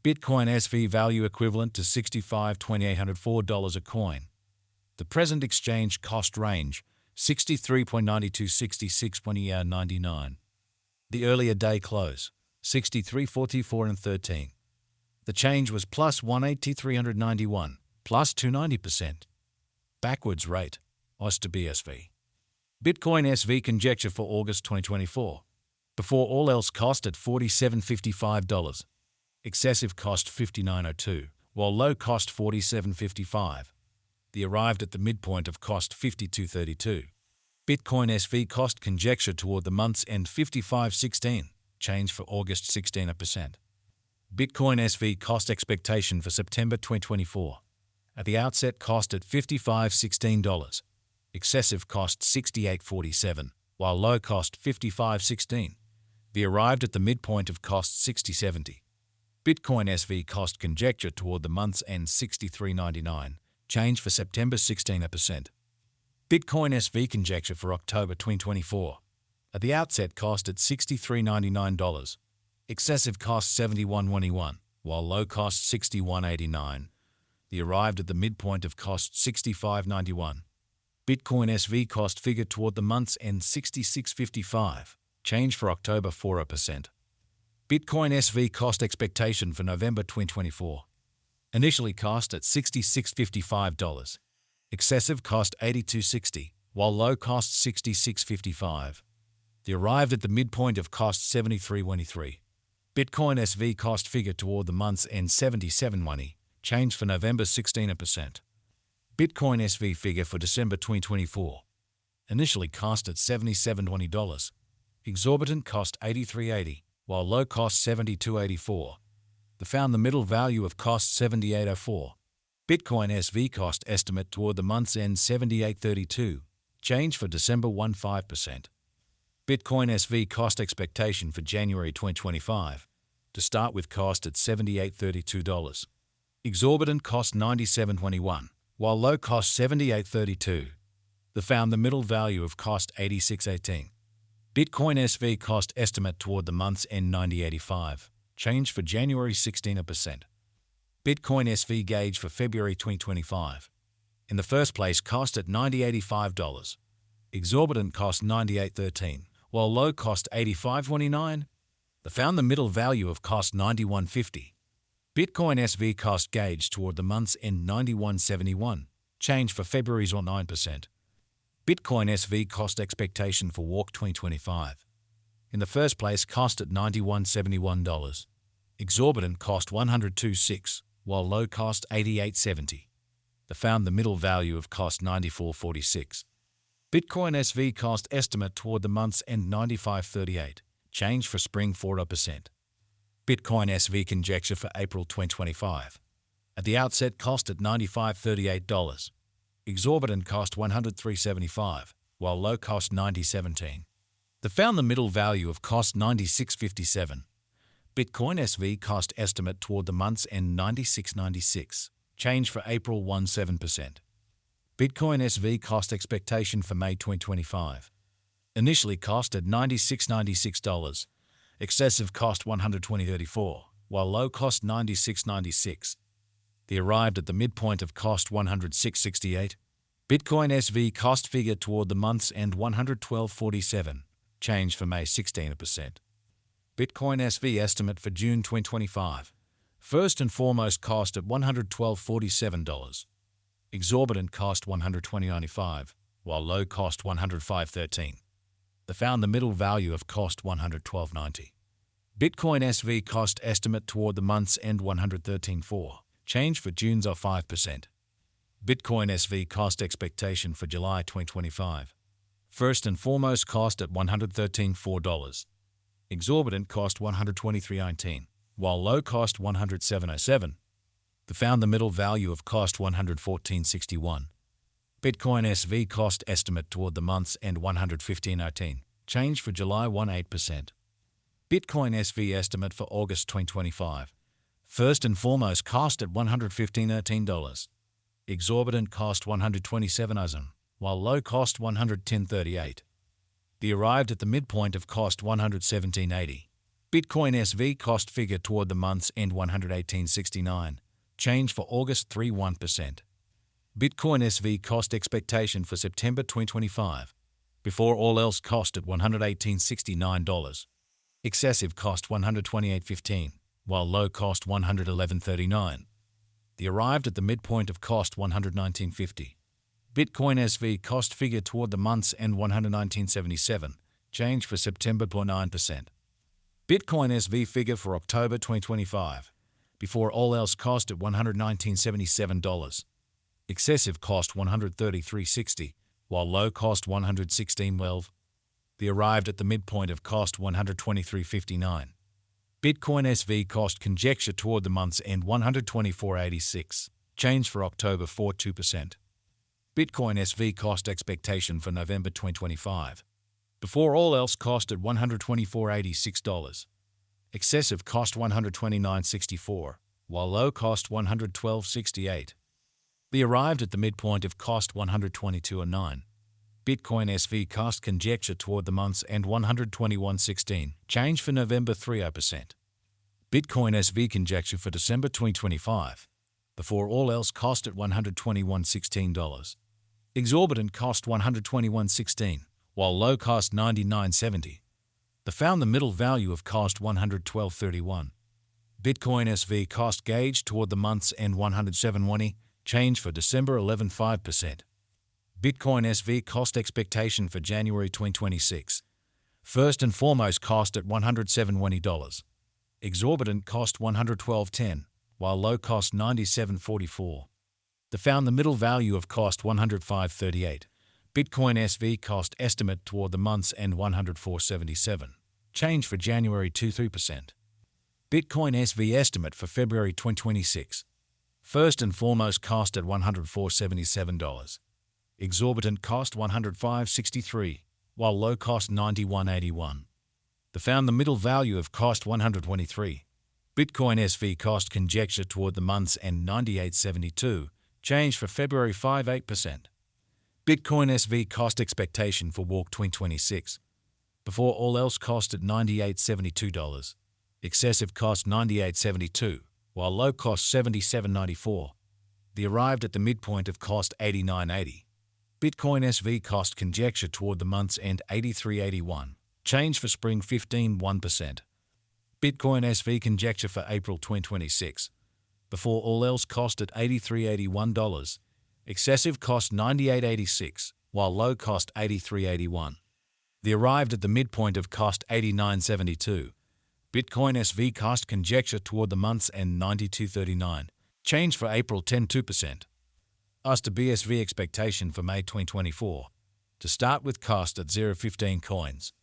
Bitcoin SV value equivalent to $65,204 a coin. The present exchange cost range, 63.92 to 66.99. The earlier day close, 63.44 and 13. The change was plus 180,391, plus 290%. Backwards rate, OS to BSV. Bitcoin SV conjecture for August 2024. Before all else cost at $47.55. Excessive cost $59.02, while low cost $47.55. The arrived at the midpoint of cost $52.32. Bitcoin SV cost conjecture toward the month's end $55.16, change for August 16%. Bitcoin SV cost expectation for September 2024. At the outset cost at $55.16. Excessive cost $68.47, while low cost $55.16. The arrived at the midpoint of cost $60.70. Bitcoin SV cost conjecture toward the month's end $63.99, change for September 16%. Bitcoin SV conjecture for October 2024. At the outset cost at $63.99. Excessive cost $71.21, while low cost $61.89. The arrived at the midpoint of cost $65.91. Bitcoin SV cost figure toward the month's end $66.55, change for October 4%. Bitcoin SV cost expectation for November 2024. Initially cost at $66.55. Excessive cost $82.60, while low cost $66.55. The arrived at the midpoint of cost $73.23. Bitcoin SV cost figure toward the month's end $77.20, change for November 16%. Bitcoin SV figure for December 2024. Initially cost at $77.20. Exorbitant cost $83.80, while low cost $72.84. The found the middle value of cost $78.04. Bitcoin SV cost estimate toward the month's end $78.32, change for December 15%. Bitcoin SV cost expectation for January 2025. To start with cost at $78.32. Exorbitant cost $97.21, while low cost $78.32. The found the middle value of cost $86.18. Bitcoin SV cost estimate toward the month's end $90.85, change for January 16%. Bitcoin SV gauge for February 2025. In the first place cost at $90.85. Exorbitant cost $98.13, while low cost $85.29. The found the middle value of cost $91.50. Bitcoin SV cost gauge toward the month's end $91.71, change for February's or 9%. Bitcoin SV cost expectation for Walk 2025. In the first place cost at $91.71. Exorbitant cost $102.6, while low cost $88.70. The found the middle value of cost $94.46. Bitcoin SV cost estimate toward the month's end $95.38, change for spring 4%. Bitcoin SV conjecture for April 2025. At the outset cost at $95.38. Exorbitant cost $103.75, while low cost $90.17. The found the middle value of cost $96.57. Bitcoin SV cost estimate toward the month's end $96.96, change for April 17%. Bitcoin SV cost expectation for May 2025. Initially cost at $96.96. Excessive cost $120.34, while low cost $96.96. The arrived at the midpoint of cost $106.68. Bitcoin SV cost figure toward the month's end $112.47, change for May 16%. Bitcoin SV estimate for June 2025. First and foremost cost at $112.47. Exorbitant cost $120.95, while low cost $105.13. The found the middle value of cost $112.90. Bitcoin SV cost estimate toward the month's end $113.4, change for June's of 5%. Bitcoin SV cost expectation for July 2025. First and foremost cost at $113.4. Exorbitant cost $123.19, while low cost $107.07. The found the middle value of cost $114.61. Bitcoin SV cost estimate toward the month's end $115.18, change for July 18%. Bitcoin SV estimate for August 2025. First and foremost cost at $115.13. Exorbitant cost $127.00, while low cost $110.38. The arrived at the midpoint of cost $117.80. Bitcoin SV cost figure toward the month's end 118.69. Change for August 3.1%. Bitcoin SV cost expectation for September 2025. Before all else cost at $118.69. Excessive cost $128.15, while low cost $111.39. The arrived at the midpoint of cost $119.50. Bitcoin SV cost figure toward the month's end 119.77. Change for September 0.9%. Bitcoin SV figure for October 2025. Before all else cost at $119.77. Excessive cost $133.60, while low cost $116.12. The arrived at the midpoint of cost $123.59. Bitcoin SV cost conjecture toward the month's end $124.86. Change for October 4.2%. Bitcoin SV cost expectation for November 2025. Before all else cost at $124.86. Excessive cost $129.64, while low cost $112.68. The arrived at the midpoint of cost $122.09. Bitcoin SV cost conjecture toward the month's end $121.16. Change for November 3.0%. Bitcoin SV conjecture for December 2025. Before all else cost at $121.16. Exorbitant cost $121.16, while low cost $99.70. The found the middle value of cost $112.31. Bitcoin SV cost gauge toward the month's end $107.20. Change for December 11.5%. Bitcoin SV cost expectation for January 2026. First and foremost cost at $107.20. Exorbitant cost $112.10, while low cost $97.44. The found the middle value of cost $105.38. Bitcoin SV cost estimate toward the month's end $104.77. Change for January 2.3%. Bitcoin SV estimate for February 2026. First and foremost cost at $104.77. Exorbitant cost $105.63, while low cost $91.81. The found the middle value of cost $123. Bitcoin SV cost conjecture toward the month's end $98.72. Change for February 5.8%. Bitcoin SV cost expectation for Walk 2026. Before all else cost at $98.72. Excessive cost $98.72, while low cost $77.94. The arrived at the midpoint of cost $89.80. Bitcoin SV cost conjecture toward the month's end $83.81. Change for spring 15.1%. Bitcoin SV conjecture for April 2026. Before all else cost at $83.81. Excessive cost $98.86, while low cost $83.81. The arrived at the midpoint of cost $89.72. Bitcoin SV cost conjecture toward the month's end $92.39. Change for April 10.2%. Us to BSV expectation for May 2024. To start with cost at 0.15 coins.